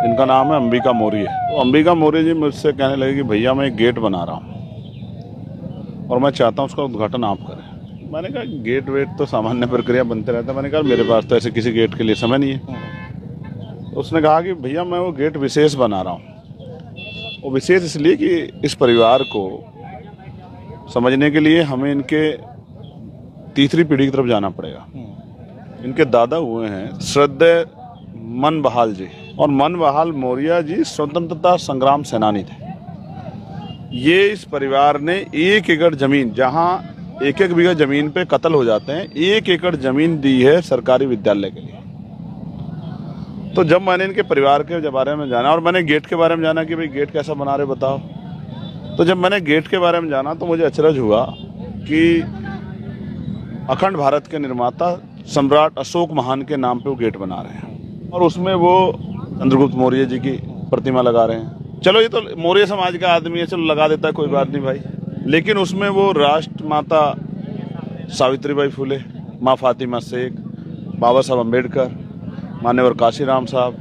इनका नाम है अंबिका मौर्य। तो अंबिका मौर्य जी मुझसे कहने लगे कि भैया मैं एक गेट बना रहा हूँ और मैं चाहता हूँ उसका उद्घाटन आप करें। मैंने कहा गेट वेट तो सामान्य प्रक्रिया बनते रहता है। मैंने कहा मेरे पास तो ऐसे किसी गेट के लिए समय नहीं है। तो उसने कहा कि भैया मैं वो गेट विशेष बना रहा हूँ। वो विशेष इसलिए कि इस परिवार को समझने के लिए हमें इनके तीसरी पीढ़ी की तरफ जाना पड़ेगा। इनके दादा हुए हैं श्रद्धेय मन बहाल जी, और मन बहाल मौर्य जी स्वतंत्रता संग्राम सेनानी थे। ये इस परिवार ने 1 एकड़ जमीन, जहां 1-1 बीघा जमीन पे कत्ल हो जाते हैं, 1 एकड़ जमीन दी है सरकारी विद्यालय के लिए। तो जब मैंने इनके परिवार के बारे में जाना और मैंने गेट के बारे में जाना कि भाई गेट कैसा बना रहे बताओ, तो जब मैंने गेट के बारे में जाना तो मुझे अचरज हुआ कि अखंड भारत के निर्माता सम्राट अशोक महान के नाम पे वो गेट बना रहे हैं और उसमें वो चंद्रगुप्त मौर्य जी की प्रतिमा लगा रहे हैं। चलो ये तो मौर्य समाज का आदमी है, चलो लगा देता है, कोई बात नहीं भाई। लेकिन उसमें वो राष्ट्रमाता सावित्रीबाई फुले, माँ फातिमा शेख, बाबा साहब अम्बेडकर, मान्यवर काशीराम साहब,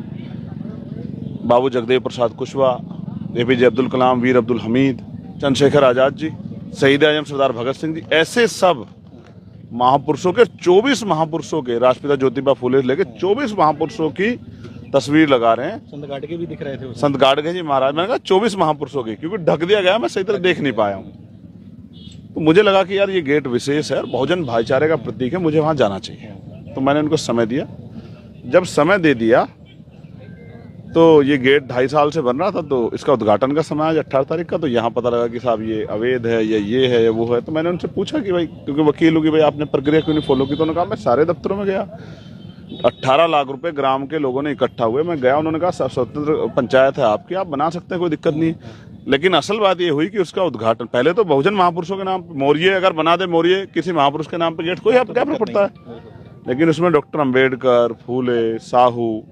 बाबू जगदेव प्रसाद कुशवाहा, APJ अब्दुल कलाम, वीर अब्दुल हमीद, चंद्रशेखर आज़ाद जी, शहीद आजम सरदार भगत सिंह जी, ऐसे सब महापुरुषों के 24 महापुरुषों के, राष्ट्रपिता ज्योतिबा फुले लेके 24 महापुरुषों की तस्वीर लगा रहे हैं। संत गाडगे भी दिख रहे थे, संत गाडगे जी महाराज। मैंने कहा 24 महापुरुषों की, क्योंकि ढक दिया गया, मैं सही तरह देख नहीं पाया हूँ। तो मुझे लगा कि यार ये गेट विशेष है, बहुजन भाईचारे का प्रतीक है, मुझे वहां जाना चाहिए। तो मैंने उनको समय दिया। जब समय दे दिया तो ये गेट 2.5 साल से बन रहा था, तो इसका उद्घाटन का समय आज 18 तारीख का। तो यहाँ पता लगा कि साहब ये अवैध है, ये है या वो है। तो मैंने उनसे पूछा कि भाई, क्योंकि वकील हूँ, कि भाई आपने प्रक्रिया क्यों नहीं फॉलो की। तो उन्होंने कहा मैं सारे दफ्तरों में गया, 18 लाख रुपए ग्राम के लोगों ने इकट्ठा हुए, मैं गया। उन्होंने कहा स्वतंत्र पंचायत है आपकी, आप बना सकते हैं, कोई दिक्कत नहीं है। लेकिन असल बात ये हुई कि उसका उद्घाटन पहले तो बहुजन महापुरुषों के नाम, मौर्य अगर बना दे, मौर्य किसी महापुरुष के नाम पे गेट, कोई क्या फर्क पड़ता है। लेकिन उसमें डॉक्टर अम्बेडकर, फूले, साहू,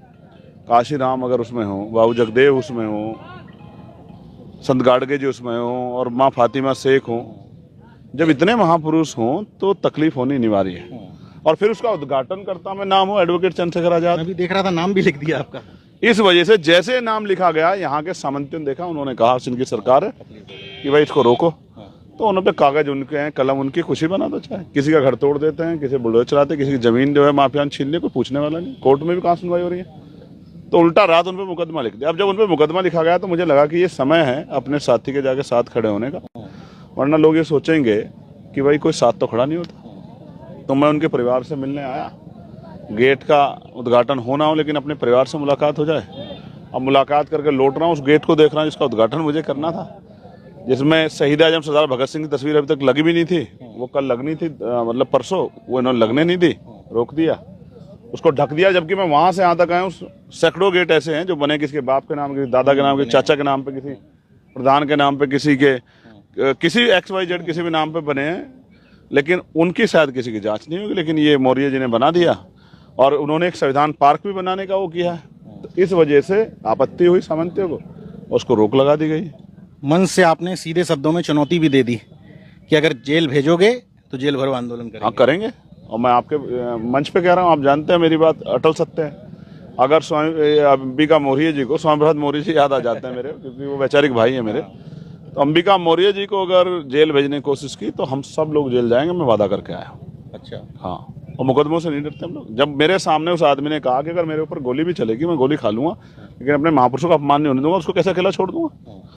काशीराम अगर उसमें हो, बाबू जगदेव उसमें हो, संत गाडगे जी उसमें हो, और माँ फातिमा शेख हो, जब इतने महापुरुष हों तो तकलीफ होनी अनिवार्य है। और फिर उसका उद्घाटन करता मैं नाम हो एडवोकेट चंद्रशेखर आजाद। मैं भी देख रहा था, नाम भी लिख दिया आपका। इस वजह से जैसे नाम लिखा गया, यहाँ के सामंतियों ने देखा, उन्होंने कहा सिंह की सरकार है कि भाई इसको रोको। तो उन्होंने कागज उनके हैं, कलम उनकी, खुशी बना दो चाहे। किसी का घर तोड़ देते हैं, किसी बुलडोजर चलाते हैं, किसी की जमीन जो है माफियान छीन ले, कोई पूछने वाला नहीं। कोर्ट में भी कहाँ सुनवाई हो रही है। तो उल्टा रात उन पर मुकदमा लिख दिया। अब जब उन पर मुकदमा लिखा गया तो मुझे लगा कि ये समय है अपने साथी के जाके साथ खड़े होने का, वरना लोग ये सोचेंगे कि भाई कोई साथ तो खड़ा नहीं होता। तो मैं उनके परिवार से मिलने आया। गेट का उद्घाटन होना हो, लेकिन अपने परिवार से मुलाकात हो जाए। अब मुलाकात करके लौट रहा हूँ, उस गेट को देख रहा हूँ जिसका उद्घाटन मुझे करना था, जिसमें शहीद आजम सरदार भगत सिंह की तस्वीर अभी तक लगी भी नहीं थी। वो कल लगनी थी, मतलब परसों, वो इन्होंने लगने नहीं दी, रोक दिया, उसको ढक दिया। जबकि मैं वहां से यहाँ तक आया हूँ, सैकड़ों गेट ऐसे हैं जो बने किसी के बाप के नाम, किसी दादा के नाम, किसी चाचा के नाम पे, किसी प्रधान के नाम पे, किसी XYZ किसी भी नाम पे बने हैं, लेकिन उनकी शायद किसी की जांच नहीं होगी। लेकिन ये मौर्य जी ने बना दिया, और उन्होंने एक संविधान पार्क भी बनाने का वो किया है। तो इस वजह से आपत्ति हुई सामंतियों को, उसको रोक लगा दी गई। मन से आपने सीधे शब्दों में चुनौती भी दे दी कि अगर जेल भेजोगे तो जेल भरो आंदोलन करेंगे। हाँ करेंगे, और मैं आपके मंच पे कह रहा हूँ, आप जानते हैं मेरी बात अटल सत्य है। अगर अंबिका मौर्य जी को, स्वामी प्रसाद मौर्य जी याद आ जाते हैं मेरे, क्योंकि वो वैचारिक भाई है मेरे। तो अंबिका मौर्य जी को अगर जेल भेजने की कोशिश की तो हम सब लोग जेल जाएंगे, मैं वादा करके आया हूँ। अच्छा, हाँ, और मुकदमों से नहीं डरते हम लोग। जब मेरे सामने उस आदमी ने कहा कि अगर मेरे ऊपर गोली भी चलेगी मैं गोली खा लूंगा, लेकिन अपने महापुरुषों का अपमान नहीं होने दूंगा, उसको कैसे अकेला छोड़ दूंगा।